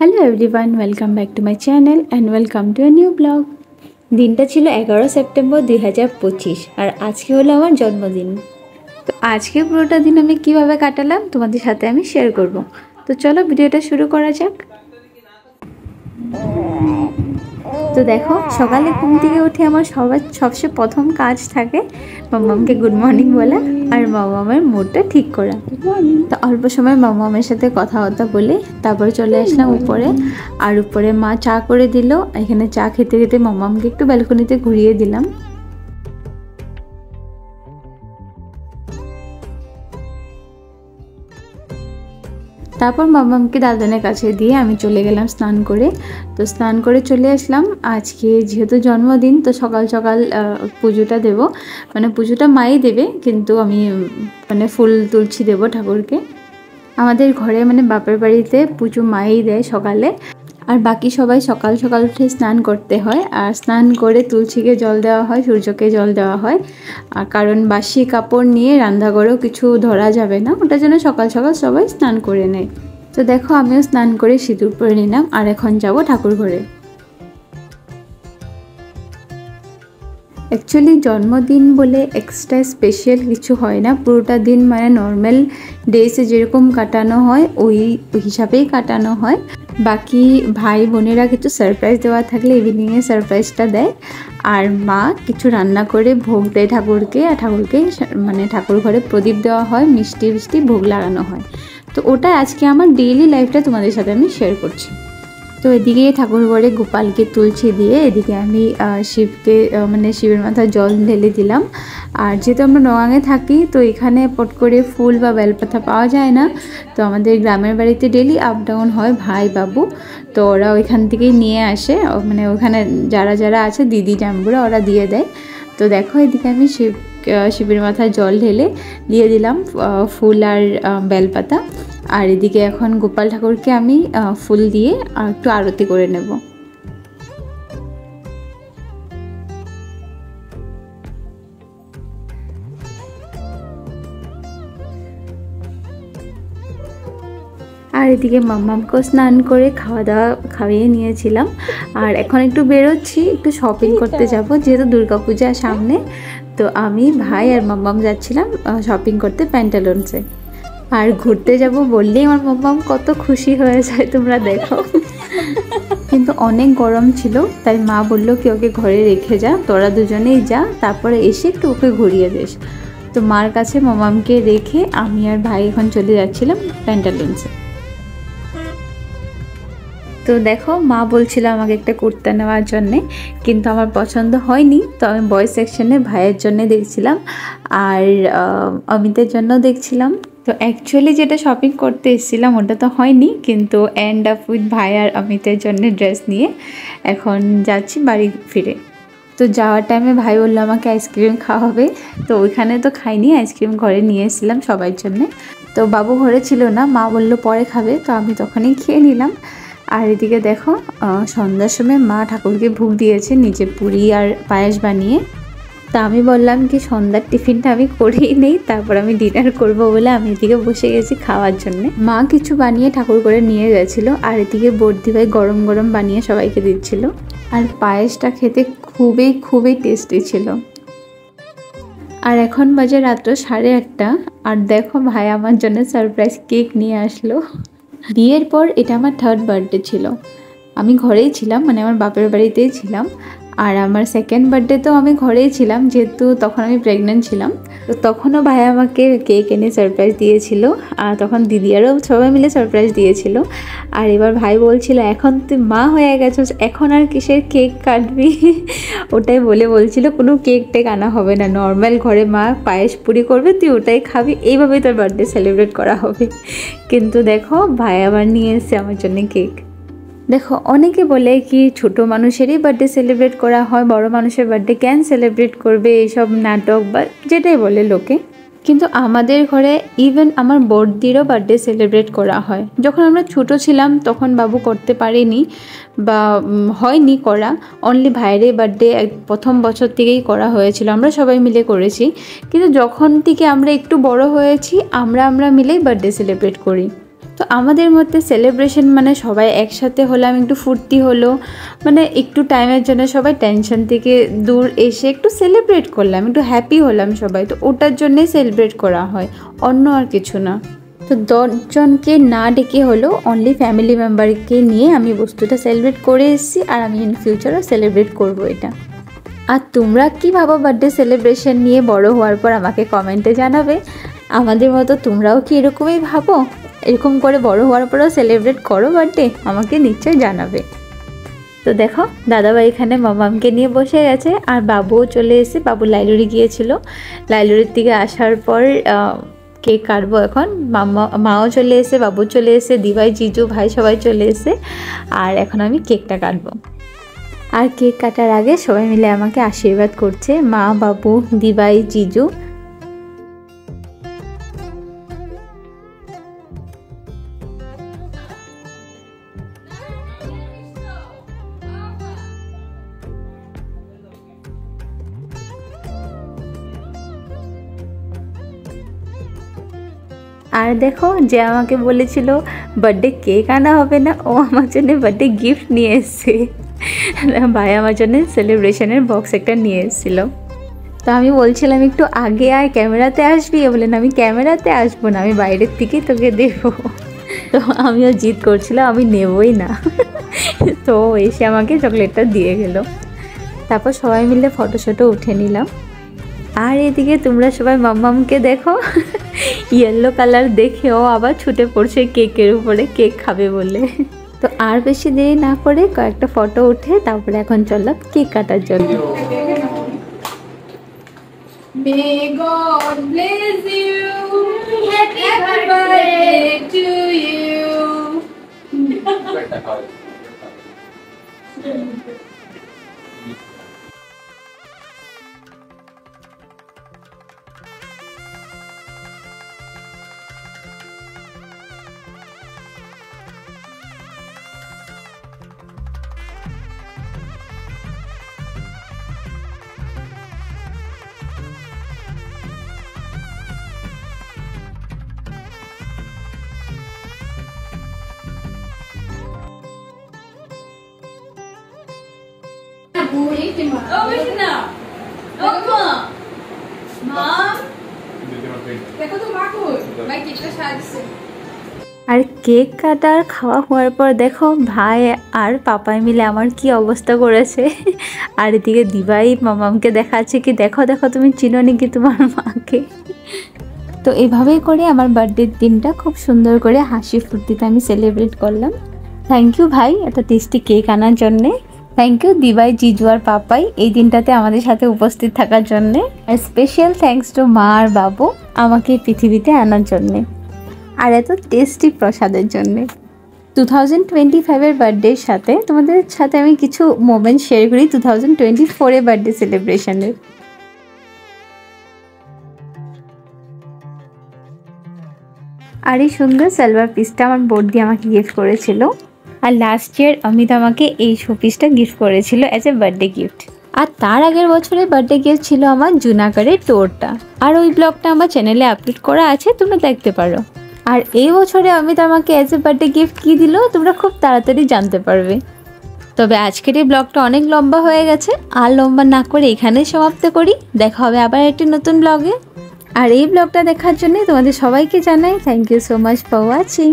Hello everyone, welcome back to my channel and welcome to a new blog. দিনটা ছিল 11 September 2025 আর আজকে হলো আমার জন্মদিন। তো আজকে পুরোটা দিন আমি কিভাবে কাটালাম তোমাদের সাথে আমি শেয়ার করব। তো চলো ভিডিওটা শুরু করা যাক। তো দেখো, সকালে ঘুম থেকে উঠে আমার সবচেয়ে প্রথম কাজ থাকে মাম্মামকে গুড মর্নিং বলা আর মাম্মামের মুডটা ঠিক করা। তো অল্প সময় মাম্মামের সাথে কথাবার্তা বলে তারপরে চলে আসলাম উপরে। আর উপরে মা চা করে দিল। এখানে চা খেতে খেতে মাম্মামকে একটু ব্যালকনিতে ঘুরিয়ে দিলাম। তারপর মাম্মামকে দাদানের কাছে দিয়ে আমি চলে গেলাম স্নান করে। তো স্নান করে চলে আসলাম। আজকে যেহেতু জন্মদিন, তো সকাল সকাল পুজোটা দেব, মানে পুজোটা মাই দেবে, কিন্তু আমি ফুল তুলছি দেব ঠাকুরকে। আমাদের ঘরে বাপের বাড়িতে পুজো মাই দেয় সকালে, আর বাকি সবাই সকাল সকাল উঠে স্নান করতে হয়। আর স্নান করে তুলসীকে জল দেওয়া হয়, সূর্যকে জল দেওয়া হয়। আর কারণ বাসি কাপড় নিয়ে রান্নাঘরেও কিছু ধরা যাবে না, ওটার জন্য সকাল সকাল সবাই স্নান করে নেয়। তো দেখো, আমিও স্নান করে সিঁদুর পরে নিলাম আর এখন যাব ঠাকুর ঘরে। অ্যাকচুয়ালি জন্মদিন বলে এক্সট্রা স্পেশাল কিছু হয় না, পুরোটা দিন নর্মাল ডেসে যেরকম কাটানো হয় ওই হিসাবেই কাটানো হয়। বাকি ভাই বোনেরা কিছু সারপ্রাইজ দেওয়া থাকলে ইভিনিংয়ে সারপ্রাইজটা দেয়। আর মা কিছু রান্না করে ভোগ দেয় ঠাকুরকে, আর ঠাকুরকে ঠাকুর ঘরে প্রদীপ দেওয়া হয়, মিষ্টি ভোগ লাগানো হয়। তো ওটা আজকে আমার ডেইলি লাইফটা তোমাদের সাথে আমি শেয়ার করছি। তো এদিকে ঠাকুর ঘরে গোপালকে তুলছি দিয়ে এদিকে আমি শিবকে শিবের মাথায় জল ঢেলে দিলাম। আর যেহেতু আমরা নওয়াঙে থাকি, তো এখানে পট করে ফুল বা বেলপাতা পাওয়া যায় না। তো আমাদের গ্রামের বাড়িতে ডেলি আপ ডাউন হয় ভাই বাবু, তো ওরা ওইখান থেকেই নিয়ে আসে। ওখানে যারা যারা আছে দিদি জাম্বুরা, ওরা দিয়ে দেয়। তো দেখো, এদিকে আমি শিবের মাথায় জল ঢেলে দিয়ে দিলাম ফুল আর বেলপাতা। আর এদিকে এখন গোপাল ঠাকুরকে আমি ফুল দিয়ে একটু আরতি করে নেব। আর এদিকে মাম্মামকেও স্নান করে খাওয়া দাওয়া খাইয়ে নিয়েছিলাম। আর এখন একটু বেরোচ্ছি, একটু শপিং করতে যাব, যেহেতু দুর্গাপূজা সামনে। তো আমি, ভাই আর মাম্মাম যাচ্ছিলাম শপিং করতে প্যান্টালুনসে। আর ঘুরতে যাব বললেই আমার মাম্মাম কত খুশি হয়ে যায়, তোমরা দেখো। কিন্তু অনেক গরম ছিল, তাই মা বললো কি ওকে ঘরে রেখে যা, তোরা দুজনেই যা, তারপরে এসে একটু ওকে ঘুরিয়ে দিস। তো মার কাছে মাম্মামকে রেখে আমি আর ভাই এখন চলে যাচ্ছিলাম প্যান্টালুনসে। তো দেখো, মা বলছিল আমাকে একটা কুর্তা নেওয়ার জন্যে, কিন্তু আমার পছন্দ হয়নি। তো আমি বয়েজ সেকশনে ভাইয়ের জন্য দেখছিলাম আর অমিতের জন্য দেখছিলাম। তো অ্যাকচুয়ালি যেটা শপিং করতে এসেছিলাম ওটা তো হয়নি, কিন্তু এন্ড আপ উইথ ভাই আর অমিতের জন্য ড্রেস নিয়ে এখন যাচ্ছি বাড়ি ফিরে। তো যাওয়ার টাইমে ভাই বললো আমাকে আইসক্রিম খাওয়াবে। তো ওইখানে তো খাইনি, আইসক্রিম ঘরে নিয়ে এসেছিলাম সবার জন্যে। তো বাবু ঘরে ছিল না, মা বললো পরে খাবে, তো আমি তখনই খেয়ে নিলাম। আর এদিকে দেখো, সন্ধ্যার সময় মা ঠাকুরকে ভোগ দিয়েছে নিজে পুরি আর পায়েস বানিয়ে। তা আমি বললাম কি সন্ধ্যার টিফিনটা আমি করেই নেই, তারপর আমি ডিনার করব বলে আমি এদিকে বসে গেছি খাওয়ার জন্য। মা কিছু বানিয়ে ঠাকুর করে নিয়ে গেছিলো, আর এদিকে বর্দি ভাই গরম গরম বানিয়ে সবাইকে দিচ্ছিল। আর পায়েসটা খেতে খুবই টেস্টি ছিল। আর এখন বাজে রাত্র 8:30। আর দেখো, ভাই আমার জন্য সারপ্রাইজ কেক নিয়ে আসলো। বিয়ের পর এটা আমার 3rd বার্থডে ছিল। আমি ঘরেই ছিলাম, আমার বাপের বাড়িতেই ছিলাম। আর আমার 2nd বার্থডেতেও আমি ঘরেই ছিলাম, যেহেতু তখন আমি প্রেগনেন্ট ছিলাম। তো তখনও ভাই আমাকে কেক এনে সারপ্রাইজ দিয়েছিল, আর তখন দিদিয়ারও সবাই মিলে সারপ্রাইজ দিয়েছিল। আর এবার ভাই বলছিল এখন তুই মা হয়ে গেছো, এখন আর কিসের কেক কাটবি। ওটাই বলছিল কোনো কেক টেক আনা হবে না, নর্মাল ঘরে মা পায়েস পুরি করবে, তুই ওটাই খাবি, এইভাবেই তোর বার্থডে সেলিব্রেট করা হবে। কিন্তু দেখো, ভাই আবার নিয়ে এসেছে আমার জন্য কেক। দেখো, অনেকে বলে কি ছোট মানুষেরই বার্থডে সেলিব্রেট করা হয়, বড় মানুষের বার্থডে কেন সেলিব্রেট করবে, এইসব নাটক বা যেটাই বলে লোকে। কিন্তু আমাদের ঘরে ইভেন আমার বড়দিরও বার্থডে সেলিব্রেট করা হয়। যখন আমরা ছোট ছিলাম তখন বাবু করতে পারেনি বা হয়নি করা, অনলি ভাইয়ের বার্থডে প্রথম বছর থেকেই করা হয়েছিল, আমরা সবাই মিলে করেছি। কিন্তু যখন থেকে আমরা একটু বড় হয়েছি আমরা মিলেই বার্থডে সেলিব্রেট করি। তো আমাদের মধ্যে সেলিব্রেশন মানে সবাই একসাথে হলাম, একটু ফুর্তি হলো, মানে একটু টাইমের জন্য সবাই টেনশন থেকে দূর এসে একটু সেলিব্রেট করলাম, একটু হ্যাপি হলাম সবাই। তো ওটার জন্যই সেলিব্রেট করা হয়, অন্য আর কিছু না। তো 10 জনকে না ডেকে হলো অনলি ফ্যামিলি মেম্বারকে নিয়ে আমি বস্তুটা সেলিব্রেট করে এসেছি, আর আমি ইন ফিউচারও সেলিব্রেট করবো এটা। আর তোমরা কী ভাবো বার্থডে সেলিব্রেশন নিয়ে বড় হওয়ার পর আমাকে কমেন্টে জানাবে। আমাদের মতো তোমরাও কি এরকমই ভাবো? এরকম করে বড় হওয়ার পরও সেলিব্রেট করো বার্থডে? আমাকে নিশ্চয়ই জানাবে। তো দেখো দাদাভাই এখানে মামামকে নিয়ে বসে গেছে, আর বাবুও চলে এসে, বাবু লাইব্রেরি গিয়েছিল, লাইব্রেরির থেকে আসার পর কেক কাটবো এখন। মাও চলে এসে, বাবু চলে এসে, দিভাই, জিজু, ভাই সবাই চলে এসে, আর এখন আমি কেকটা কাটবো। আর কেক কাটার আগে সবাই মিলে আমাকে আশীর্বাদ করছে, মা, বাবু, দিভাই, জিজু। আর দেখো যে আমাকে বলেছিল বার্থডে কেক আনা হবে না, ও আমার জন্য বার্থডে গিফট নিয়ে এসেছে। ভাই আমার জন্য সেলিব্রেশনের বক্স একটা নিয়ে এসেছিলো। তো আমি বলছিলাম একটু আগে আয়, ক্যামেরাতে আসবি? বলে না, আমি ক্যামেরাতে আসবো না, আমি বাইরের থেকেই তোকে দেবো। তো আমিও জিদ করছিলাম আমি নেবই না। তো এসে আমাকে চকলেটটা দিয়ে গেল। তারপর সবাই মিলে ফটোশটো উঠে নিলাম। আর এদিকে তোমরা সবাই মাম্মামকে দেখো, ইয়েলো কালার দেখেও আবার ছুটে পড়ছে কেকের উপরে, কেক খাবে বলে। তো আর বেশি দেরি না করে কয়েকটা ফটো উঠে তারপরে এখন চললাম কেক কাটার জন্য। May God bless you. Happy birthday to you. Oh, wait now. Oh, Mom. Mom. দেখো তো মা কই? ভাই কেকটা সাজিয়েছে। আর কেক কাটার খাওয়া হওয়ার পর দেখো ভাই আর পাপাই মিলে আমার কি অবস্থা করেছে। আর এদিকে দিভাই মামামকে দেখাচ্ছে কি দেখো দেখো তুমি চিনো নাকি তোমার মাকে। তো এইভাবেই করে আমার বার্থডের দিনটা খুব সুন্দর করে হাসি ফুর্তিতে আমি সেলিব্রেট করলাম। থ্যাংক ইউ ভাই এত টেস্টি কেক আনার জন্যে। থ্যাংক ইউ দিভাই, জিজু আর পাপাই এই দিনটাতে আমাদের সাথে উপস্থিত থাকার জন্যে। আর স্পেশাল থ্যাঙ্কস টু মা আর বাবু আমাকে পৃথিবীতে আনার জন্যে, আর এত টেস্টি প্রসাদের জন্যে। 2025-এর বার্থডের সাথে তোমাদের সাথে আমি কিছু মোমেন্ট শেয়ার করি 2024-এর বার্থডে সেলিব্রেশনের। আর এই সুন্দর সালোয়ার পিসটা আমার বৌদি আমাকে গিফট করেছিল। আর লাস্ট ইয়ার অমিত আমাকে এই শোপিসটা গিফট করেছিল অ্যাজ এ বার্থডে গিফট। আর তার আগের বছরের বার্থডে গিফট ছিল আমার জুনাগড়ের টোরটা, আর ওই ব্লগটা আমার চ্যানেলে আপলোড করা আছে, তোমরা দেখতে পারো। আর এই বছরে অমিত আমাকে অ্যাজ এ বার্থডে গিফট কী দিল তোমরা খুব তাড়াতাড়ি জানতে পারবে। তবে আজকের এই ব্লগটা অনেক লম্বা হয়ে গেছে, আর লম্বা না করে এখানেই সমাপ্ত করি। দেখা হবে আবার একটি নতুন ব্লগে। আর এই ব্লগটা দেখার জন্য তোমাদের সবাইকে জানাই thank you so much for watching.